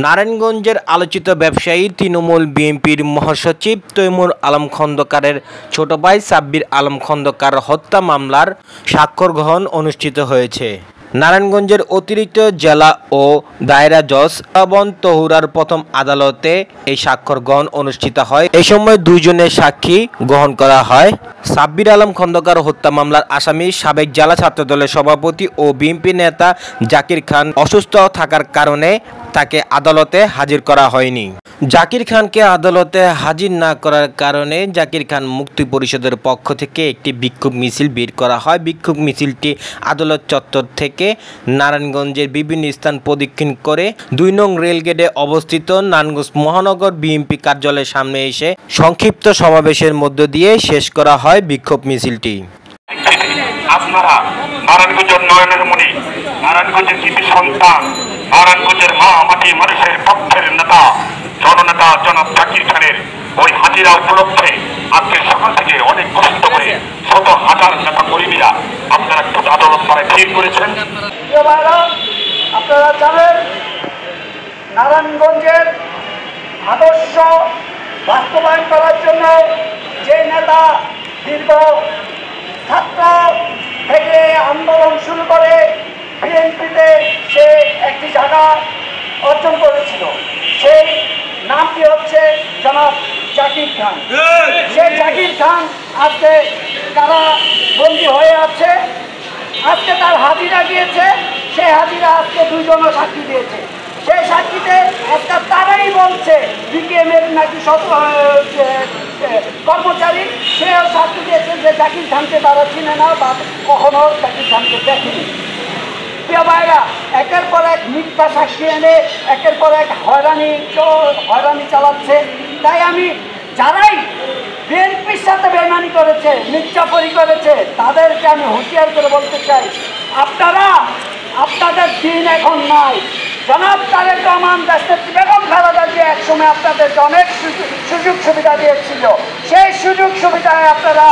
নারায়ণগঞ্জের আলোচিত ব্যবসায়ী তৃণমূল বিএনপির মহাসচিব তৈমুর আলম খন্দকারের ছোট ভাই সাব্বির আলম খন্দকার হত্যা মামলার সাক্ষ্য গ্রহণ অনুষ্ঠিত হয়েছে। নারায়ণগঞ্জের অতিরিক্ত জেলা ও দায়রা জজ শ্রাবণ তহুরার প্রথম আদালতে এই সাক্ষ্য গ্রহণ অনুষ্ঠিত হয়। এই সময় দুইজনের সাক্ষী গ্রহণ করা হয়। সাব্বির আলম খন্দকার হত্যা মামলার আসামি সাবেক জেলা ছাত্রদলের সভাপতি ও বিএনপি নেতা জাকির খান অসুস্থ থাকার কারণে তাকে আদালতে হাজির করা হয়নি। জাকির খানকে আদালতে হাজির না করার কারণে জাকির খান মুক্তি পরিষদের পক্ষ থেকে একটি বিক্ষোভ মিছিল বের করা হয়। বিক্ষোভ মিছিলটি আদালত চত্বর থেকে নারায়ণগঞ্জের বিভিন্ন স্থান প্রদক্ষিণ করে ২ নং রেলগেটে অবস্থিত নারায়ণগঞ্জ মহানগর বিএনপি কার্যালয়ের সামনে এসে সংক্ষিপ্ত সমাবেশের মধ্য দিয়ে শেষ করা হয় বিক্ষোভ মিছিলটি। আপনারা নারায়ণগঞ্জের নয়নের মণি, নারায়ণগঞ্জের কৃতি সন্তান, নারায়ণগঞ্জের মা মাটি মানুষের পক্ষের নেতা জননেতা জনাব জাকির খানের ওই হাজিরা উপলক্ষে আজকে সকাল থেকে অনেক কষ্ট করে শত হাজার নেতা কর্মীরা আপনারা আদালত পাড়ায় ভিড় করেছেন। আপনারা জানেন নারায়ণগঞ্জের আদর্শ বাস্তবায়ন করার জন্য যে নেতা দীর্ঘ ছাত্র থেকে আন্দোলন শুরু করে বিএনপিতে সে একটি জায়গা অর্জন করেছিল, সেই নামটি হচ্ছে জনাব জাকির খান। সেই জাকির খান আজকে কারাবন্দী হয়ে আছে। আজকে তার হাজিরা দিয়েছে, সেই হাজিরা আজকে 2 জন সাক্ষী দিয়েছে। সেই সাক্ষীতে আজকে তারাই বলছে বিকেএমের নাকি কর্মচারী, সেও সাক্ষী দিয়েছে যে জাকির খানকে তারা চিনে না বা কখনো জাকির খানকে দেখেনি। প্রিয় ভাইরা, একের পর এক মিথ্যা সাক্ষী এনে একের পর এক হয়রানি চালাচ্ছে। তাই আমি যারাই বিএনপির সাথে বেইমানি করেছে, মিথ্যাচারি করেছে, তাদেরকে আমি হুঁশিয়ার করে বলতে চাই, আপনাদের দিন এখন নাই। জনাব তারেক রহমান দেশনেত্রী বেগম খালেদা জিয়া একসময় আপনাদেরকে অনেক সুযোগ সুবিধা দিয়েছিল। সেই সুযোগ সুবিধায় আপনারা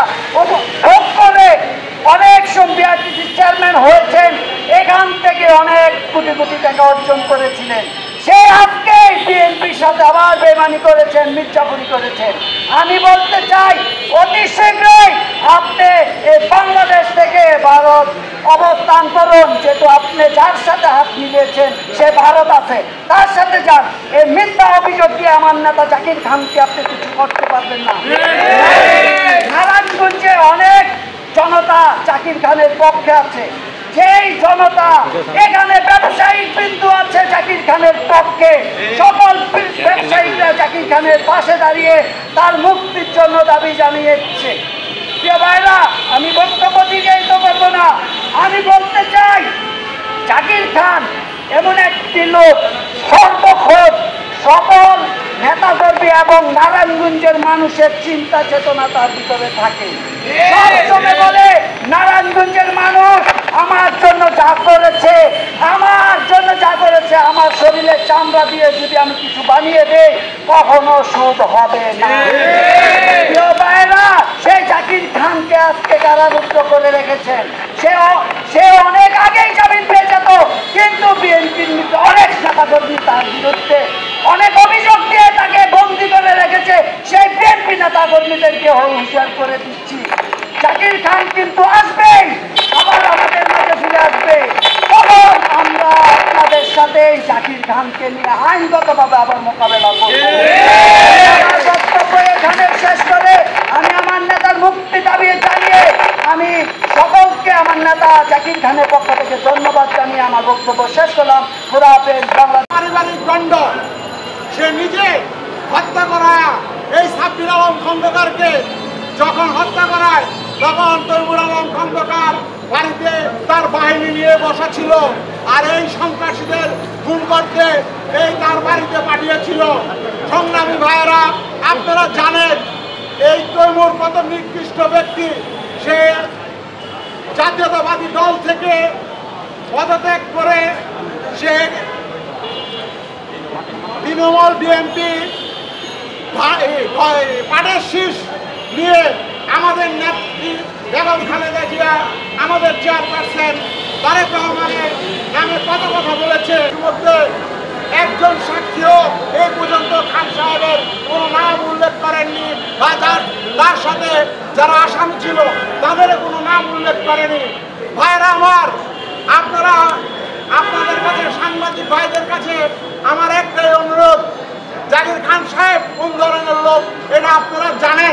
ভোগ করে অনেক বিআরটিসির চেয়ারম্যান হয়েছেন, এখান থেকে অনেক কোটি কোটি টাকা অর্জন করেছিলেন। সেই আজকে বিএনপির সাথে আবার বেইমানি করেছেন, মিথ্যাচারি করেছেন। আমি বলতে চাই অতি শীঘ্রই আপনি এই বাংলাদেশ থেকে ভারত অবস্থান করুন। যেহেতু আপনি যার সাথে হাত মিলিয়েছেন সে ভারত আছে, তার সাথে যান। এই মিথ্যা অভিযোগ দিয়ে আমার নেতা জাকির খানকে আপনি কিছু করতে পারবেন না। নারায়ণগঞ্জে অনেক জনতা জাকির খানের পক্ষে আছে, যেই জনতা এখানে ব্যবসায়িক বিন্দু আছে জাকির খানের পক্ষে, সকল ব্যবসায়ীরা জাকির খানের পাশে দাঁড়িয়ে তার মুক্তির জন্য দাবি জানিয়েছে। প্রিয় ভাইরা, আমি বক্তব্য দীর্ঘায়িত করবো না। আমি বলতে চাই জাকির খান এমন একটি লোক, সর্বক্ষণ সকল নেতাকর্মী এবং নারায়ণগঞ্জের মানুষের চিন্তা চেতনা তার ভিতরে থাকে। সবসময় বলে নারায়ণগঞ্জের মানুষ আমার জন্য যা করেছে, আমার শরীরের চামড়া দিয়ে যদি আমি কিছু বানিয়ে দেই কখনো শোধ হবে না। প্রিয় ভাইরা, সেই জাকির খানকে আজকে কারারুদ্ধ করে রেখেছেন। সে অনেক আগেই জামিন পেয়ে যেত, কিন্তু বিএনপির অনেক নেতাকর্মী তার বিরুদ্ধে অনেক অভিযোগ দিয়ে তাকে বন্দী করে রেখেছে। সেই বিএনপি নেতাকর্মীদেরকে হুঁশিয়ার করে দিচ্ছি, জাকির খান কিন্তু আসবেই, আবার আমাদের মাঝে ফিরে আসবে। তখন আমরা আপনাদের সাথে জাকির খানকে নিয়ে আইনগতভাবে আবার মোকাবেলা করব। বক্তব্য এখানে শেষ করে আমি আমার নেতার মুক্তি দাবি জানিয়ে আমি সকলকে আমার নেতা জাকির খানের পক্ষ থেকে ধন্যবাদ জানিয়ে আমার বক্তব্য শেষ করলাম। খোদা হাফেজ। বাংলাদেশ পারিবারিক দ্বন্দ্ব, সে নিজে হত্যা করায় এই সাব্বির আলম খন্দকারকে যখন হত্যা করায় তখন তৈমুর আলম খন্দকার বাড়িতে তার বাহিনী নিয়ে বসা ছিল, আর এই সন্ত্রাসীদের খুন করতে এই তার বাড়িতে পাঠিয়েছিল। সংগ্রামী ভাইয়েরা, আপনারা জানেন এই তৈমুর কত নিকৃষ্ট ব্যক্তি। সে জাতীয়তাবাদী দল থেকে পদত্যাগ করে সে তৃণমূল বিএনপি পাটের শীষ নিয়ে আমাদের নেত্রী বেগম খালেদা জিয়া, আমাদের চেয়ারপারসন তারেক রহমানের নামে কত কথা বলেছে। মধ্যে একজন সাক্ষীও এই পর্যন্ত খান সাহেবের কোনো নাম উল্লেখ করেননি, বা তার সাথে যারা আসামি ছিল তাদের কোনো নাম উল্লেখ করেনি। ভাইরা আমার, আপনারা আপনাদের কাছে, সাংবাদিক ভাইদের কাছে আমার একটাই অনুরোধ, জাকির খান সাহেব কোন ধরনের লোক এটা আপনারা জানেন।